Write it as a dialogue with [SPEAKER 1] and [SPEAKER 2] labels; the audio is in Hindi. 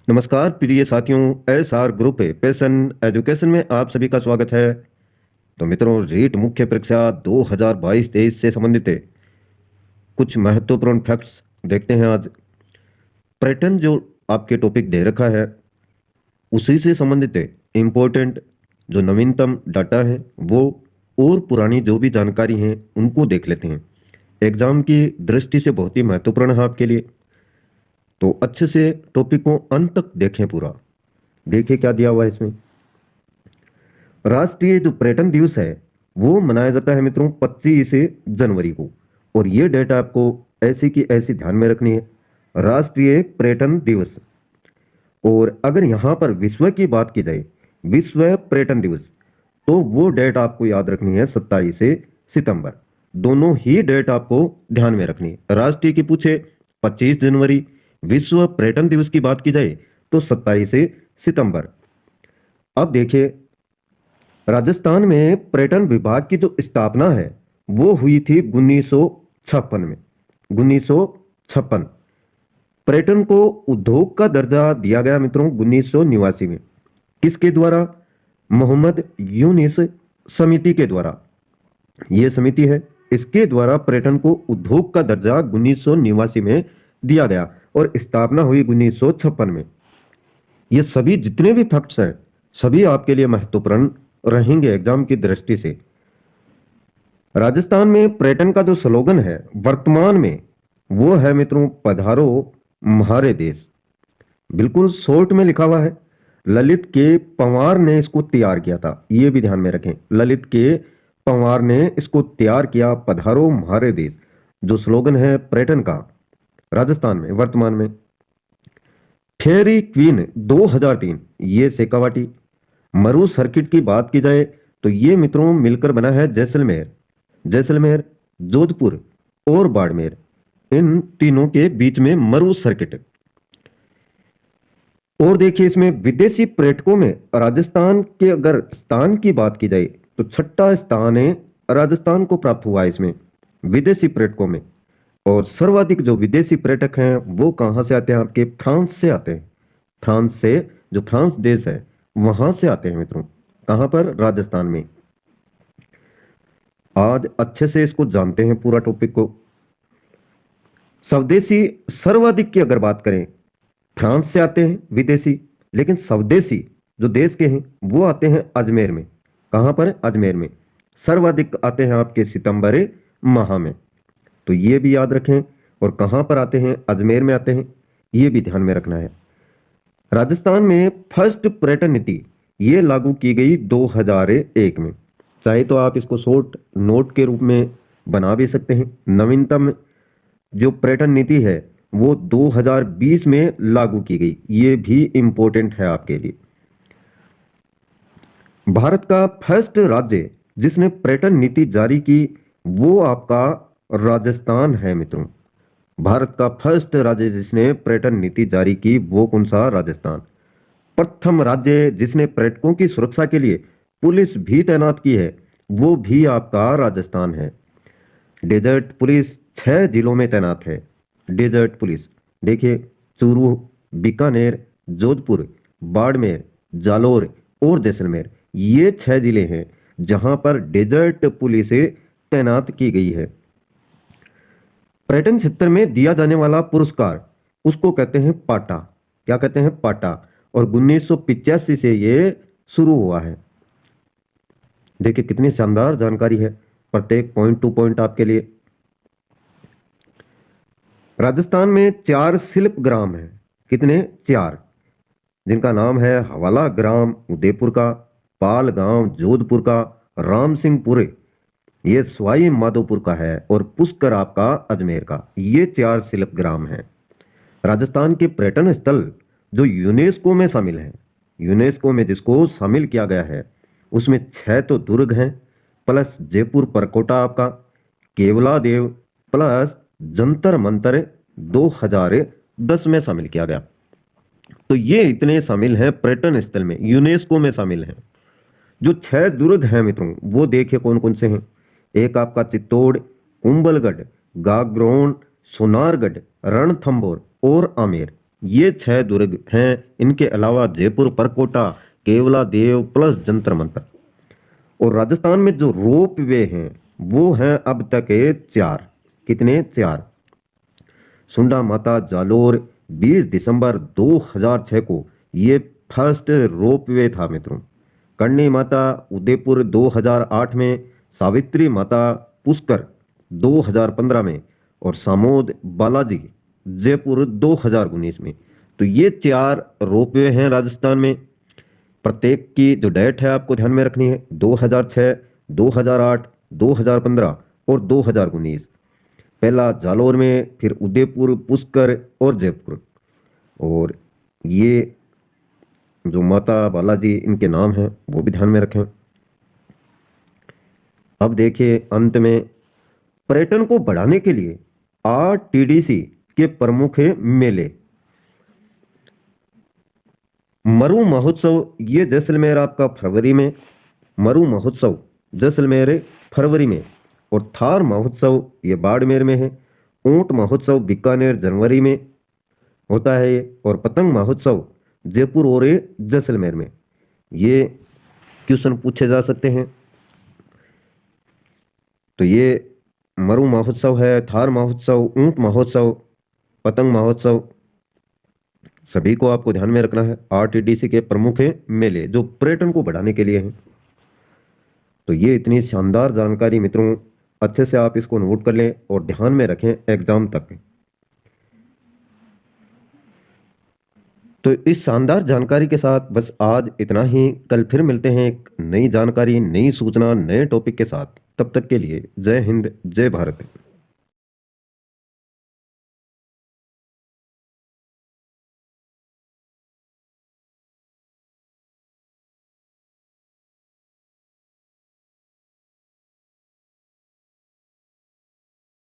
[SPEAKER 1] नमस्कार प्रिय साथियों, एसआर ग्रुप पैशन एजुकेशन में आप सभी का स्वागत है। तो मित्रों, रीट मुख्य परीक्षा 2022-23 से संबंधित कुछ महत्वपूर्ण फैक्ट्स देखते हैं आज। पैटर्न जो आपके टॉपिक दे रखा है उसी से संबंधित इम्पोर्टेंट जो नवीनतम डाटा है वो और पुरानी जो भी जानकारी हैं उनको देख लेते हैं। एग्जाम की दृष्टि से बहुत ही महत्वपूर्ण है आपके लिए, तो अच्छे से टॉपिक को अंत तक देखें पूरा। देखिए क्या दिया हुआ है इसमें। राष्ट्रीय जो पर्यटन दिवस है वो मनाया जाता है मित्रों 25 जनवरी को, और ये डेट आपको ऐसी की ऐसी ध्यान में रखनी है, राष्ट्रीय पर्यटन दिवस। और अगर यहाँ पर विश्व की बात की जाए, विश्व पर्यटन दिवस, तो वो डेट आपको याद रखनी है 27 सितंबर। दोनों ही डेट आपको ध्यान में रखनी है। राष्ट्रीय की पूछे 25 जनवरी, विश्व पर्यटन दिवस की बात की जाए तो 27 सितंबर। अब देखिए, राजस्थान में पर्यटन विभाग की जो स्थापना है वो हुई थी 1956 में। 1956 पर्यटन को उद्योग का दर्जा दिया गया मित्रों 1989 में। किसके द्वारा? मोहम्मद यूनिस समिति के द्वारा। यह समिति है, इसके द्वारा पर्यटन को उद्योग का दर्जा 1989 में दिया गया और स्थापना हुई 1956 में। ये सभी जितने भी फैक्ट्स हैं सभी आपके लिए महत्वपूर्ण रहेंगे एग्जाम की दृष्टि से। राजस्थान में पर्यटन का जो स्लोगन है वर्तमान में वो है मित्रों, पधारो म्हारे देश। बिल्कुल शॉर्ट में लिखा हुआ है। ललित के पंवार ने इसको तैयार किया था, ये भी ध्यान में रखें। ललित के पंवार ने इसको तैयार किया, पधारो म्हारे देश, जो स्लोगन है पर्यटन का राजस्थान में वर्तमान में। फेरी क्वीन 2003 ये शेखावाटी। मरु सर्किट की बात की जाए तो ये मित्रों मिलकर बना है जैसलमेर। जैसलमेर, जोधपुर और बाड़मेर, इन तीनों के बीच में मरु सर्किट। और देखिए इसमें विदेशी पर्यटकों में राजस्थान के अगर स्थान की बात की जाए तो छठा स्थान है राजस्थान को प्राप्त हुआ है इसमें विदेशी पर्यटकों में। और सर्वाधिक जो विदेशी पर्यटक हैं वो कहां से आते हैं? आपके फ्रांस से आते हैं। फ्रांस से, जो फ्रांस देश है वहां से आते हैं मित्रों। कहां पर? राजस्थान में। आज अच्छे से इसको जानते हैं पूरा टॉपिक को। स्वदेशी सर्वाधिक की अगर बात करें, फ्रांस से आते हैं विदेशी, लेकिन स्वदेशी जो देश के हैं वो आते हैं अजमेर में। कहां पर? अजमेर में। सर्वाधिक आते हैं आपके सितंबर माह में, तो ये भी याद रखें। और कहां पर आते हैं? अजमेर में आते हैं, ये भी ध्यान में रखना है। राजस्थान में फर्स्ट पर्यटन नीति ये लागू की गई 2001 में। चाहे तो आप इसको शॉर्ट नोट के रूप में बना भी सकते हैं। नवीनतम जो पर्यटन नीति है वो 2020 में लागू की गई, ये भी इंपॉर्टेंट है आपके लिए। भारत का फर्स्ट राज्य जिसने पर्यटन नीति जारी की वो आपका राजस्थान है मित्रों। भारत का फर्स्ट राज्य जिसने पर्यटन नीति जारी की वो कौन सा? राजस्थान। प्रथम राज्य जिसने पर्यटकों की सुरक्षा के लिए पुलिस भी तैनात की है वो भी आपका राजस्थान है। डेजर्ट पुलिस 6 जिलों में तैनात है। डेजर्ट पुलिस देखिए, चूरू, बीकानेर, जोधपुर, बाड़मेर, जालोर और जैसलमेर, ये 6 जिले हैं जहां पर डेजर्ट पुलिस तैनात की गई है। पर्यटन क्षेत्र में दिया जाने वाला पुरस्कार उसको कहते हैं पाटा। क्या कहते हैं? पाटा। और 1985 से ये शुरू हुआ है। देखिए कितनी शानदार जानकारी है, प्रत्येक पॉइंट टू पॉइंट आपके लिए। राजस्थान में 4 शिल्प ग्राम है। कितने? 4, जिनका नाम है हवाला ग्राम उदयपुर का, पाल गांव जोधपुर का, राम सिंहपुर ये सवाई माधोपुर का है, और पुष्कर आपका अजमेर का। ये 4 शिल्प ग्राम हैं। राजस्थान के पर्यटन स्थल जो यूनेस्को में शामिल हैं, यूनेस्को में जिसको शामिल किया गया है उसमें 6 तो दुर्ग हैं, प्लस जयपुर परकोटा आपका, केवला देव, प्लस जंतर मंतर 2010 में शामिल किया गया। तो ये इतने शामिल हैं पर्यटन स्थल में, यूनेस्को में शामिल हैं। जो 6 दुर्ग हैं मित्रों वो देखिए कौन कौन से हैं। एक आपका चित्तौड़, कुंभलगढ़, गागरोन, सोनारगढ़, रणथंभौर और आमेर, ये 6 दुर्ग हैं। इनके अलावा जयपुर, परकोटा, केवला देव प्लस जंतर मंतर। और राजस्थान में जो रोप वे हैं वो हैं अब तक है 4। कितने? 4। सुंडा माता जालोर 20 दिसंबर 2006 को ये फर्स्ट रोप वे था मित्रों। करणी माता उदयपुर 2008 में, सावित्री माता पुष्कर 2015 में, और सामोद बालाजी जयपुर 2019 में। तो ये 4 रोप वे हैं राजस्थान में। प्रत्येक की जो डेट है आपको ध्यान में रखनी है, 2006, 2008, 2015 और 2019। पहला जालोर में, फिर उदयपुर, पुष्कर और जयपुर। और ये जो माता बालाजी इनके नाम हैं वो भी ध्यान में रखें। अब देखिए अंत में, पर्यटन को बढ़ाने के लिए आरटीडीसी के प्रमुख मेले। मरु महोत्सव ये जैसलमेर आपका फरवरी में, मरु महोत्सव जैसलमेर फरवरी में, और थार महोत्सव ये बाड़मेर में है। ऊंट महोत्सव बीकानेर जनवरी में होता है ये, और पतंग महोत्सव जयपुर और जैसलमेर में। ये क्वेश्चन पूछे जा सकते हैं। तो ये मरु महोत्सव है, थार महोत्सव, ऊंट महोत्सव, पतंग महोत्सव, सभी को आपको ध्यान में रखना है। आरटीडीसी के प्रमुख मेले जो पर्यटन को बढ़ाने के लिए हैं। तो ये इतनी शानदार जानकारी मित्रों, अच्छे से आप इसको नोट कर लें और ध्यान में रखें एग्जाम तक। तो इस शानदार जानकारी के साथ बस आज इतना ही। कल फिर मिलते हैं एक नई जानकारी, नई सूचना, नए टॉपिक के साथ। तब तक के लिए जय हिंद, जय भारत।